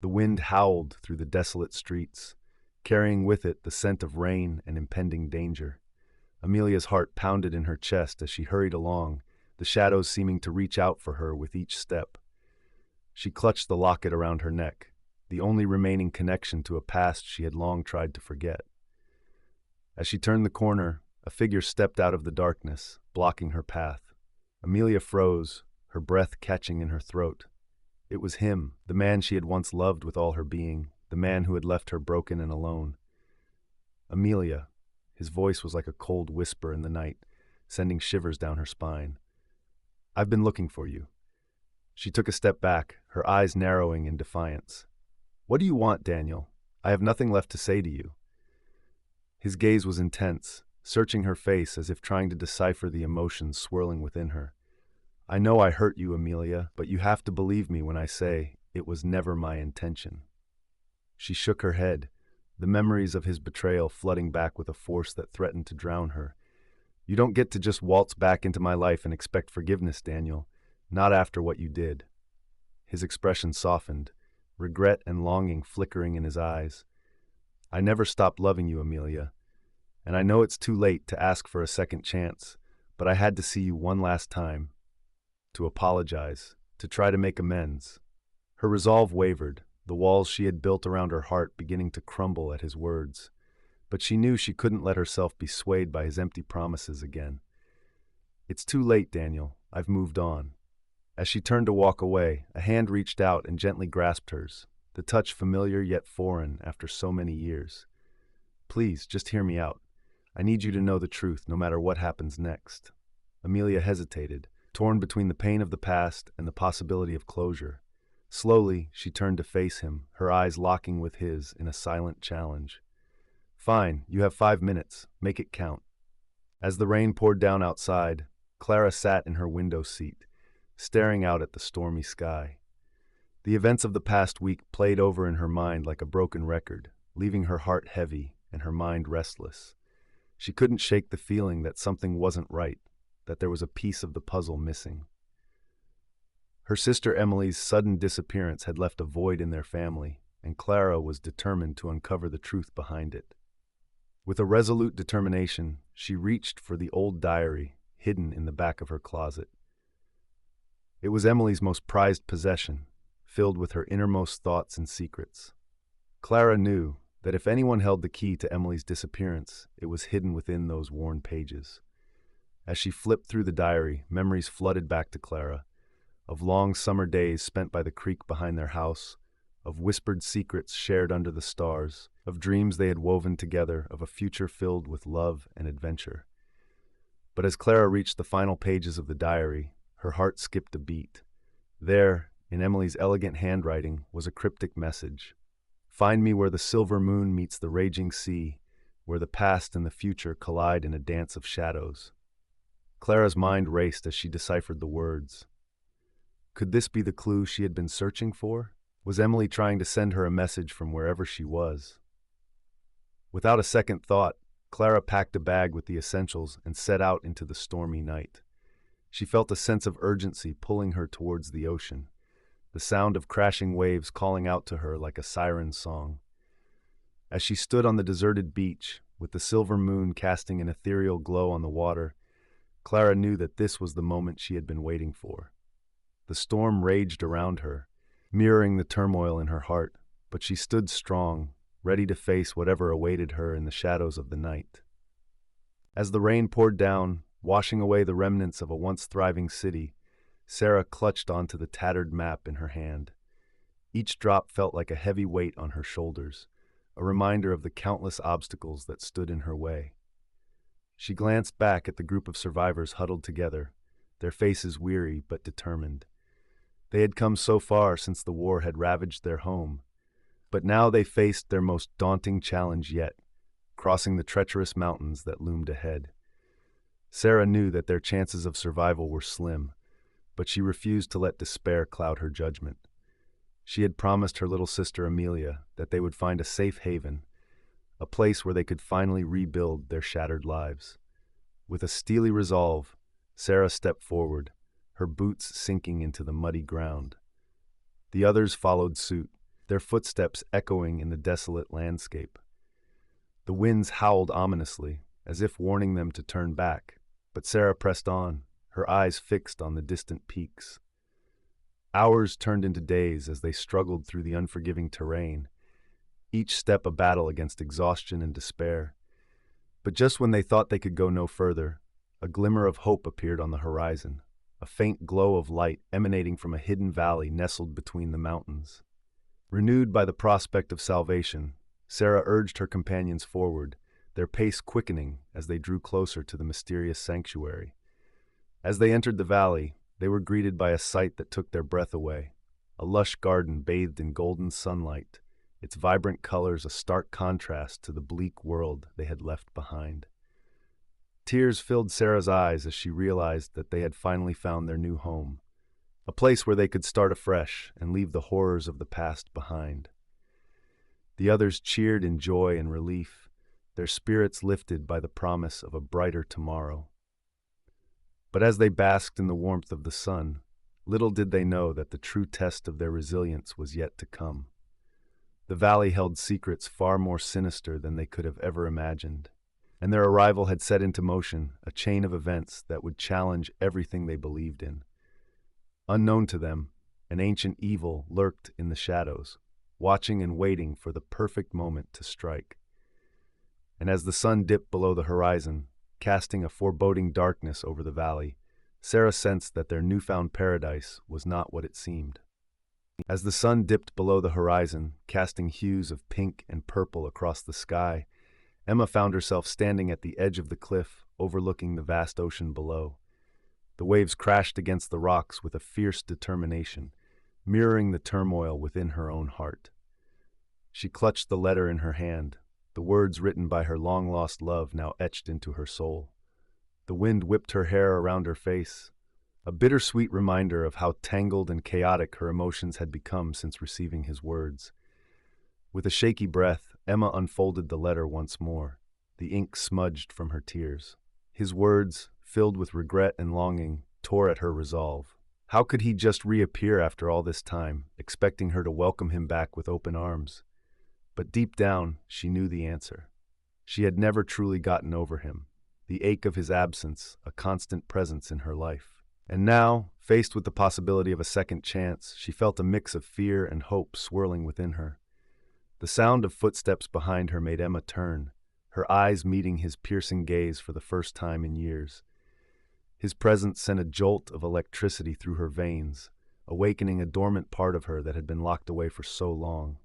The wind howled through the desolate streets, carrying with it the scent of rain and impending danger. Amelia's heart pounded in her chest as she hurried along, the shadows seeming to reach out for her with each step. She clutched the locket around her neck, the only remaining connection to a past she had long tried to forget. As she turned the corner, a figure stepped out of the darkness, blocking her path. Amelia froze, her breath catching in her throat. It was him, the man she had once loved with all her being, the man who had left her broken and alone. Amelia. His voice was like a cold whisper in the night, sending shivers down her spine. "I've been looking for you." She took a step back, her eyes narrowing in defiance. "What do you want, Daniel? I have nothing left to say to you." His gaze was intense, searching her face as if trying to decipher the emotions swirling within her. "I know I hurt you, Amelia, but you have to believe me when I say it was never my intention." She shook her head, the memories of his betrayal flooding back with a force that threatened to drown her. "You don't get to just waltz back into my life and expect forgiveness, Daniel. Not after what you did." His expression softened, regret and longing flickering in his eyes. "I never stopped loving you, Amelia, and I know it's too late to ask for a second chance, but I had to see you one last time, to apologize, to try to make amends." Her resolve wavered, the walls she had built around her heart beginning to crumble at his words. But she knew she couldn't let herself be swayed by his empty promises again. "It's too late, Daniel. I've moved on." As she turned to walk away, a hand reached out and gently grasped hers, the touch familiar yet foreign after so many years. "Please, just hear me out. I need you to know the truth, no matter what happens next." Amelia hesitated, torn between the pain of the past and the possibility of closure. Slowly, she turned to face him, her eyes locking with his in a silent challenge. "Fine, you have 5 minutes. Make it count." As the rain poured down outside, Clara sat in her window seat, staring out at the stormy sky. The events of the past week played over in her mind like a broken record, leaving her heart heavy and her mind restless. She couldn't shake the feeling that something wasn't right, that there was a piece of the puzzle missing. Her sister Emily's sudden disappearance had left a void in their family, and Clara was determined to uncover the truth behind it. With a resolute determination, she reached for the old diary hidden in the back of her closet. It was Emily's most prized possession, filled with her innermost thoughts and secrets. Clara knew that if anyone held the key to Emily's disappearance, it was hidden within those worn pages. As she flipped through the diary, memories flooded back to Clara, of long summer days spent by the creek behind their house, of whispered secrets shared under the stars, of dreams they had woven together, of a future filled with love and adventure. But as Clara reached the final pages of the diary, her heart skipped a beat. There, in Emily's elegant handwriting, was a cryptic message. "Find me where the silver moon meets the raging sea, where the past and the future collide in a dance of shadows." Clara's mind raced as she deciphered the words. Could this be the clue she had been searching for? Was Emily trying to send her a message from wherever she was? Without a second thought, Clara packed a bag with the essentials and set out into the stormy night. She felt a sense of urgency pulling her towards the ocean, the sound of crashing waves calling out to her like a siren's song. As she stood on the deserted beach, with the silver moon casting an ethereal glow on the water, Clara knew that this was the moment she had been waiting for. The storm raged around her, mirroring the turmoil in her heart, but she stood strong, ready to face whatever awaited her in the shadows of the night. As the rain poured down, washing away the remnants of a once thriving city, Sarah clutched onto the tattered map in her hand. Each drop felt like a heavy weight on her shoulders, a reminder of the countless obstacles that stood in her way. She glanced back at the group of survivors huddled together, their faces weary but determined. They had come so far since the war had ravaged their home, but now they faced their most daunting challenge yet, crossing the treacherous mountains that loomed ahead. Sarah knew that their chances of survival were slim, but she refused to let despair cloud her judgment. She had promised her little sister Amelia that they would find a safe haven, a place where they could finally rebuild their shattered lives. With a steely resolve, Sarah stepped forward, her boots sinking into the muddy ground. The others followed suit, their footsteps echoing in the desolate landscape. The winds howled ominously, as if warning them to turn back, but Sarah pressed on, her eyes fixed on the distant peaks. Hours turned into days as they struggled through the unforgiving terrain, each step a battle against exhaustion and despair. But just when they thought they could go no further, a glimmer of hope appeared on the horizon, a faint glow of light emanating from a hidden valley nestled between the mountains. Renewed by the prospect of salvation, Sarah urged her companions forward, their pace quickening as they drew closer to the mysterious sanctuary. As they entered the valley, they were greeted by a sight that took their breath away, a lush garden bathed in golden sunlight, its vibrant colors a stark contrast to the bleak world they had left behind. Tears filled Sarah's eyes as she realized that they had finally found their new home, a place where they could start afresh and leave the horrors of the past behind. The others cheered in joy and relief, their spirits lifted by the promise of a brighter tomorrow. But as they basked in the warmth of the sun, little did they know that the true test of their resilience was yet to come. The valley held secrets far more sinister than they could have ever imagined, and their arrival had set into motion a chain of events that would challenge everything they believed in. Unknown to them, an ancient evil lurked in the shadows, watching and waiting for the perfect moment to strike. And as the sun dipped below the horizon, casting a foreboding darkness over the valley, Sarah sensed that their newfound paradise was not what it seemed. As the sun dipped below the horizon, casting hues of pink and purple across the sky, Emma found herself standing at the edge of the cliff, overlooking the vast ocean below. The waves crashed against the rocks with a fierce determination, mirroring the turmoil within her own heart. She clutched the letter in her hand, the words written by her long-lost love now etched into her soul. The wind whipped her hair around her face, a bittersweet reminder of how tangled and chaotic her emotions had become since receiving his words. With a shaky breath, Emma unfolded the letter once more, the ink smudged from her tears. His words, filled with regret and longing, tore at her resolve. How could he just reappear after all this time, expecting her to welcome him back with open arms? But deep down, she knew the answer. She had never truly gotten over him, the ache of his absence, a constant presence in her life. And now, faced with the possibility of a second chance, she felt a mix of fear and hope swirling within her. The sound of footsteps behind her made Emma turn, her eyes meeting his piercing gaze for the first time in years. His presence sent a jolt of electricity through her veins, awakening a dormant part of her that had been locked away for so long.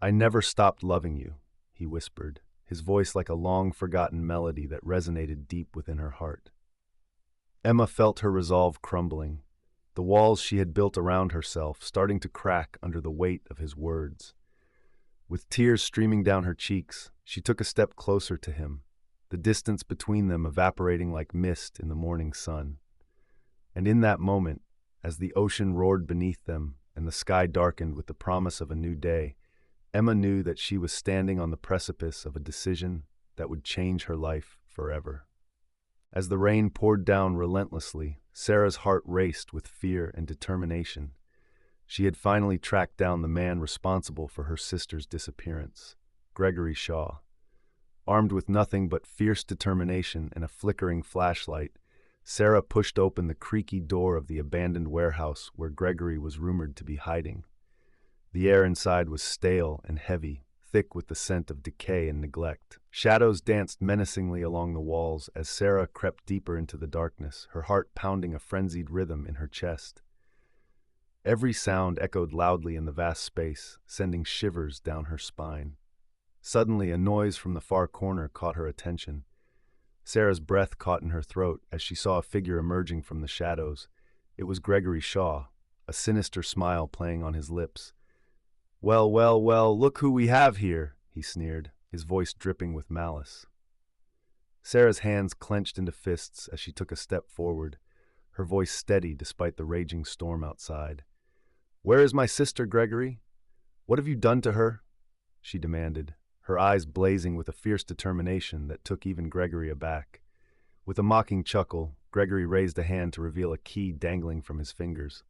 "I never stopped loving you," he whispered, his voice like a long-forgotten melody that resonated deep within her heart. Emma felt her resolve crumbling, the walls she had built around herself starting to crack under the weight of his words. With tears streaming down her cheeks, she took a step closer to him, the distance between them evaporating like mist in the morning sun. And in that moment, as the ocean roared beneath them and the sky darkened with the promise of a new day, Emma knew that she was standing on the precipice of a decision that would change her life forever. As the rain poured down relentlessly, Sarah's heart raced with fear and determination. She had finally tracked down the man responsible for her sister's disappearance, Gregory Shaw. Armed with nothing but fierce determination and a flickering flashlight, Sarah pushed open the creaky door of the abandoned warehouse where Gregory was rumored to be hiding. The air inside was stale and heavy, thick with the scent of decay and neglect. Shadows danced menacingly along the walls as Sarah crept deeper into the darkness, her heart pounding a frenzied rhythm in her chest. Every sound echoed loudly in the vast space, sending shivers down her spine. Suddenly, a noise from the far corner caught her attention. Sarah's breath caught in her throat as she saw a figure emerging from the shadows. It was Gregory Shaw, a sinister smile playing on his lips. "Well, well, well, look who we have here," he sneered, his voice dripping with malice. Sarah's hands clenched into fists as she took a step forward, her voice steady despite the raging storm outside. "Where is my sister, Gregory? What have you done to her?" she demanded, her eyes blazing with a fierce determination that took even Gregory aback. With a mocking chuckle, Gregory raised a hand to reveal a key dangling from his fingers.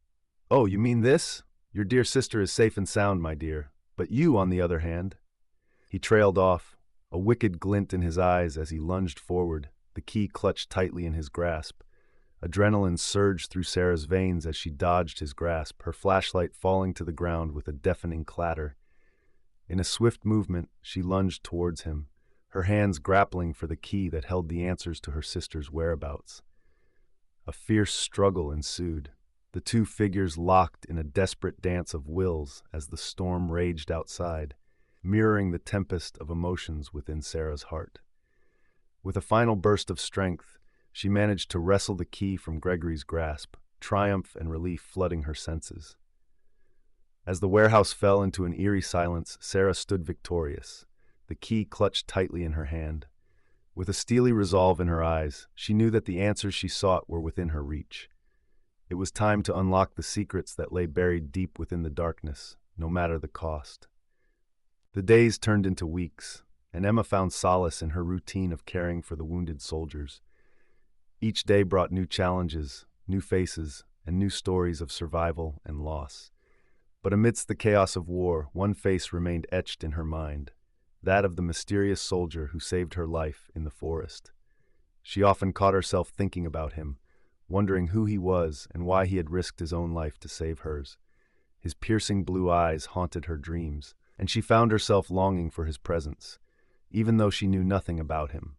"Oh, you mean this?" Your dear sister is safe and sound, my dear. But you, on the other hand. He trailed off, a wicked glint in his eyes as he lunged forward, the key clutched tightly in his grasp. Adrenaline surged through Sarah's veins as she dodged his grasp, her flashlight falling to the ground with a deafening clatter. In a swift movement, she lunged towards him, her hands grappling for the key that held the answers to her sister's whereabouts. A fierce struggle ensued, the two figures locked in a desperate dance of wills as the storm raged outside, mirroring the tempest of emotions within Sarah's heart. With a final burst of strength, she managed to wrestle the key from Gregory's grasp, triumph and relief flooding her senses. As the warehouse fell into an eerie silence, Sarah stood victorious, the key clutched tightly in her hand. With a steely resolve in her eyes, she knew that the answers she sought were within her reach. It was time to unlock the secrets that lay buried deep within the darkness, no matter the cost. The days turned into weeks, and Emma found solace in her routine of caring for the wounded soldiers. Each day brought new challenges, new faces, and new stories of survival and loss. But amidst the chaos of war, one face remained etched in her mind, that of the mysterious soldier who saved her life in the forest. She often caught herself thinking about him, wondering who he was and why he had risked his own life to save hers. His piercing blue eyes haunted her dreams, and she found herself longing for his presence, even though she knew nothing about him.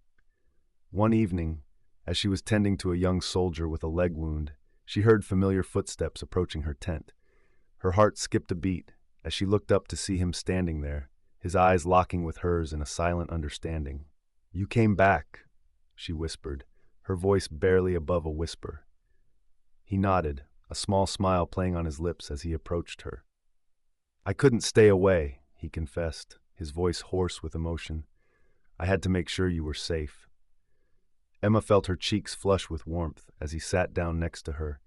One evening, as she was tending to a young soldier with a leg wound, she heard familiar footsteps approaching her tent. Her heart skipped a beat as she looked up to see him standing there, his eyes locking with hers in a silent understanding. "You came back," she whispered, her voice barely above a whisper. He nodded, a small smile playing on his lips as he approached her. "I couldn't stay away," he confessed, his voice hoarse with emotion. "I had to make sure you were safe." Emma felt her cheeks flush with warmth as he sat down next to her,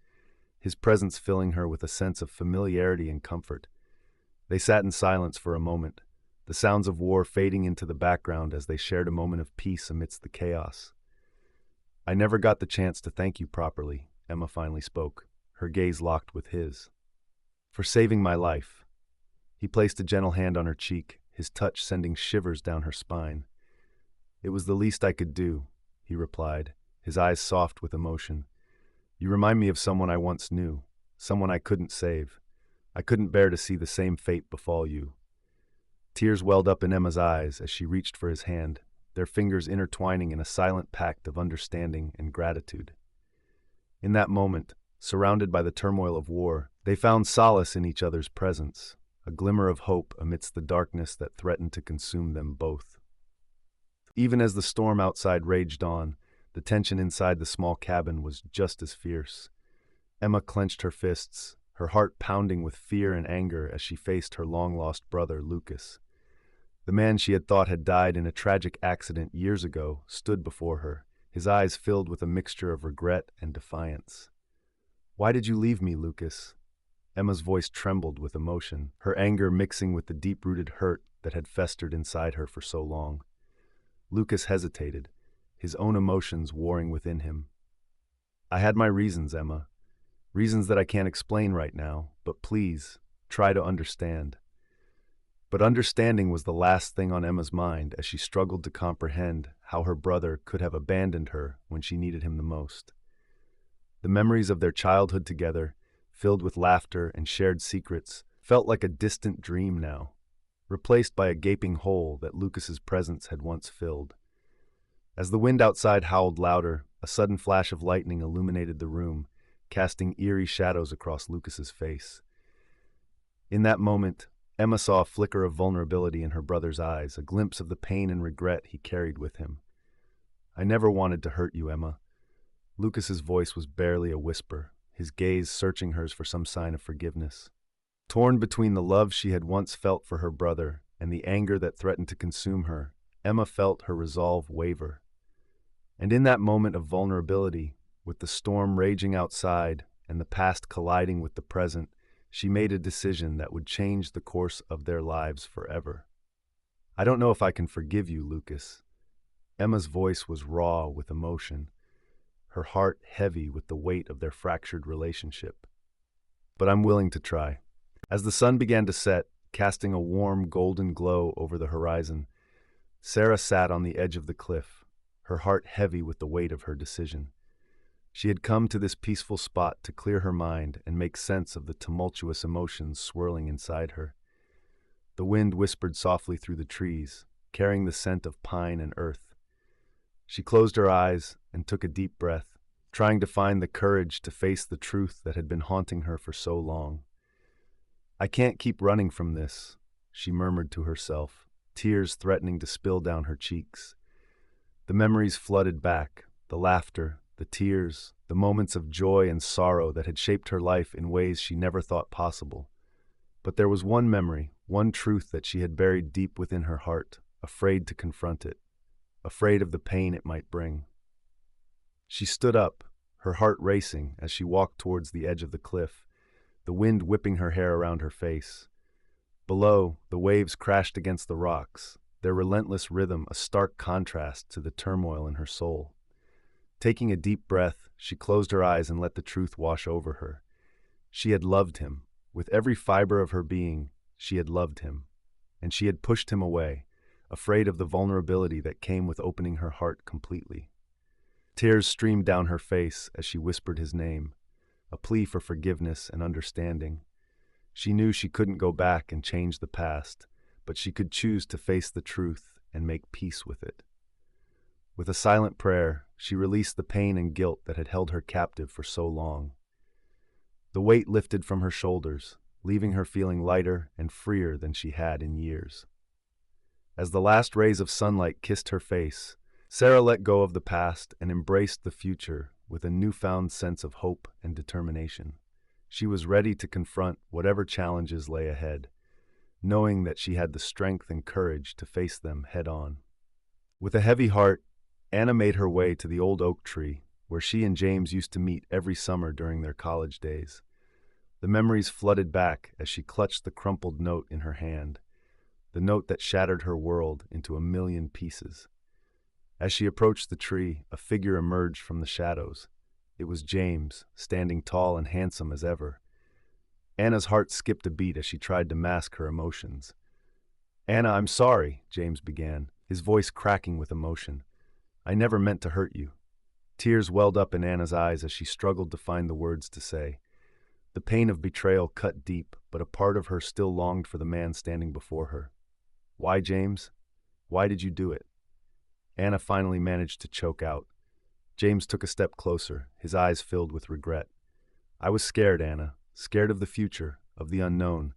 his presence filling her with a sense of familiarity and comfort. They sat in silence for a moment, the sounds of war fading into the background as they shared a moment of peace amidst the chaos. "I never got the chance to thank you properly," Emma finally spoke, her gaze locked with his. "For saving my life." He placed a gentle hand on her cheek, his touch sending shivers down her spine. "It was the least I could do," he replied, his eyes soft with emotion. "You remind me of someone I once knew, someone I couldn't save. I couldn't bear to see the same fate befall you." Tears welled up in Emma's eyes as she reached for his hand, their fingers intertwining in a silent pact of understanding and gratitude. In that moment, surrounded by the turmoil of war, they found solace in each other's presence, a glimmer of hope amidst the darkness that threatened to consume them both. Even as the storm outside raged on, the tension inside the small cabin was just as fierce. Emma clenched her fists, her heart pounding with fear and anger as she faced her long-lost brother, Lucas. The man she had thought had died in a tragic accident years ago stood before her, his eyes filled with a mixture of regret and defiance. "Why did you leave me, Lucas?" Emma's voice trembled with emotion, her anger mixing with the deep-rooted hurt that had festered inside her for so long. Lucas hesitated, his own emotions warring within him. "I had my reasons, Emma. Reasons that I can't explain right now, but please, try to understand." But understanding was the last thing on Emma's mind as she struggled to comprehend how her brother could have abandoned her when she needed him the most. The memories of their childhood together, filled with laughter and shared secrets, felt like a distant dream now, replaced by a gaping hole that Lucas's presence had once filled. As the wind outside howled louder, a sudden flash of lightning illuminated the room, casting eerie shadows across Lucas's face. In that moment, Emma saw a flicker of vulnerability in her brother's eyes, a glimpse of the pain and regret he carried with him. "I never wanted to hurt you, Emma." Lucas's voice was barely a whisper, his gaze searching hers for some sign of forgiveness. Torn between the love she had once felt for her brother and the anger that threatened to consume her, Emma felt her resolve waver. And in that moment of vulnerability, with the storm raging outside and the past colliding with the present, she made a decision that would change the course of their lives forever. "I don't know if I can forgive you, Lucas." Emma's voice was raw with emotion, her heart heavy with the weight of their fractured relationship. "But I'm willing to try. As the sun began to set, casting a warm golden glow over the horizon, Sarah sat on the edge of the cliff, her heart heavy with the weight of her decision. She had come to this peaceful spot to clear her mind and make sense of the tumultuous emotions swirling inside her. The wind whispered softly through the trees, carrying the scent of pine and earth. She closed her eyes and took a deep breath, trying to find the courage to face the truth that had been haunting her for so long. "I can't keep running from this," she murmured to herself, tears threatening to spill down her cheeks. The memories flooded back, the laughter, the tears, the moments of joy and sorrow that had shaped her life in ways she never thought possible. But there was one memory, one truth that she had buried deep within her heart, afraid to confront it, afraid of the pain it might bring. She stood up, her heart racing as she walked towards the edge of the cliff, the wind whipping her hair around her face. Below, the waves crashed against the rocks, their relentless rhythm a stark contrast to the turmoil in her soul. Taking a deep breath, she closed her eyes and let the truth wash over her. She had loved him. With every fiber of her being, she had loved him. And she had pushed him away, afraid of the vulnerability that came with opening her heart completely. Tears streamed down her face as she whispered his name, a plea for forgiveness and understanding. She knew she couldn't go back and change the past, but she could choose to face the truth and make peace with it. With a silent prayer, she released the pain and guilt that had held her captive for so long. The weight lifted from her shoulders, leaving her feeling lighter and freer than she had in years. As the last rays of sunlight kissed her face, Sarah let go of the past and embraced the future with a newfound sense of hope and determination. She was ready to confront whatever challenges lay ahead, knowing that she had the strength and courage to face them head-on. With a heavy heart, Anna made her way to the old oak tree, where she and James used to meet every summer during their college days. The memories flooded back as she clutched the crumpled note in her hand, the note that shattered her world into a million pieces. As she approached the tree, a figure emerged from the shadows. It was James, standing tall and handsome as ever. Anna's heart skipped a beat as she tried to mask her emotions. "Anna, I'm sorry," James began, his voice cracking with emotion. "I never meant to hurt you." Tears welled up in Anna's eyes as she struggled to find the words to say. The pain of betrayal cut deep, but a part of her still longed for the man standing before her. "Why, James? Why did you do it?" Anna finally managed to choke out. James took a step closer, his eyes filled with regret. "I was scared, Anna, scared of the future, of the unknown.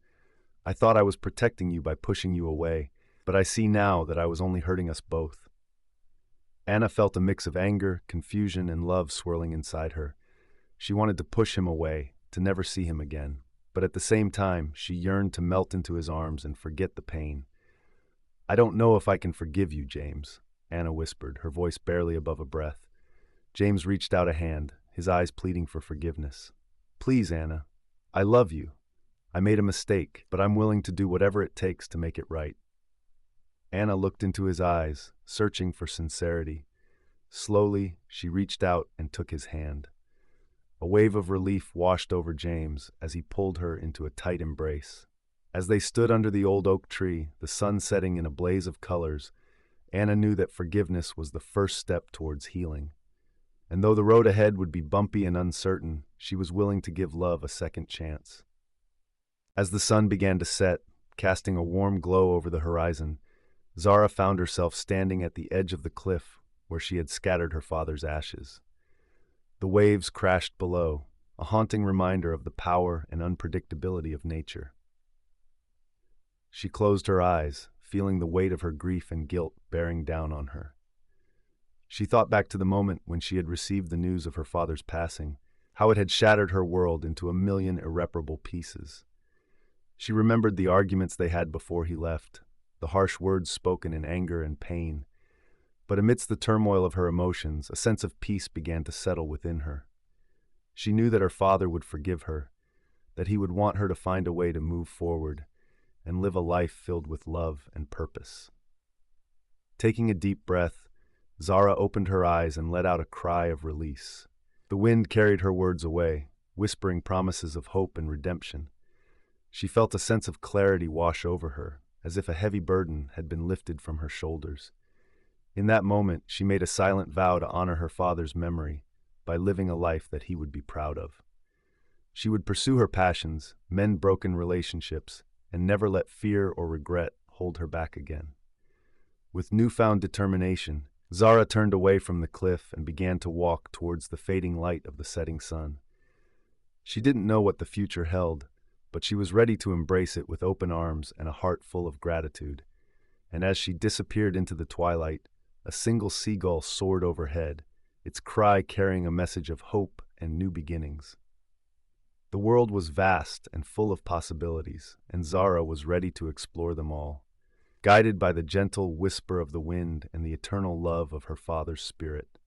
I thought I was protecting you by pushing you away, but I see now that I was only hurting us both." Anna felt a mix of anger, confusion, and love swirling inside her. She wanted to push him away, to never see him again, but at the same time, she yearned to melt into his arms and forget the pain. "I don't know if I can forgive you, James," Anna whispered, her voice barely above a breath. James reached out a hand, his eyes pleading for forgiveness. "Please, Anna. I love you. I made a mistake, but I'm willing to do whatever it takes to make it right." Anna looked into his eyes, searching for sincerity. Slowly, she reached out and took his hand. A wave of relief washed over James as he pulled her into a tight embrace. As they stood under the old oak tree, the sun setting in a blaze of colors, Anna knew that forgiveness was the first step towards healing. And though the road ahead would be bumpy and uncertain, she was willing to give love a second chance. As the sun began to set, casting a warm glow over the horizon, Zara found herself standing at the edge of the cliff where she had scattered her father's ashes. The waves crashed below, a haunting reminder of the power and unpredictability of nature. She closed her eyes, feeling the weight of her grief and guilt bearing down on her. She thought back to the moment when she had received the news of her father's passing, how it had shattered her world into a million irreparable pieces. She remembered the arguments they had before he left, the harsh words spoken in anger and pain. But amidst the turmoil of her emotions, a sense of peace began to settle within her. She knew that her father would forgive her, that he would want her to find a way to move forward and live a life filled with love and purpose. Taking a deep breath, Zara opened her eyes and let out a cry of release. The wind carried her words away, whispering promises of hope and redemption. She felt a sense of clarity wash over her, as if a heavy burden had been lifted from her shoulders. In that moment, she made a silent vow to honor her father's memory by living a life that he would be proud of. She would pursue her passions, mend broken relationships, and never let fear or regret hold her back again. With newfound determination, Zara turned away from the cliff and began to walk towards the fading light of the setting sun. She didn't know what the future held, but she was ready to embrace it with open arms and a heart full of gratitude. And as she disappeared into the twilight, a single seagull soared overhead, its cry carrying a message of hope and new beginnings. The world was vast and full of possibilities, and Zara was ready to explore them all, guided by the gentle whisper of the wind and the eternal love of her father's spirit.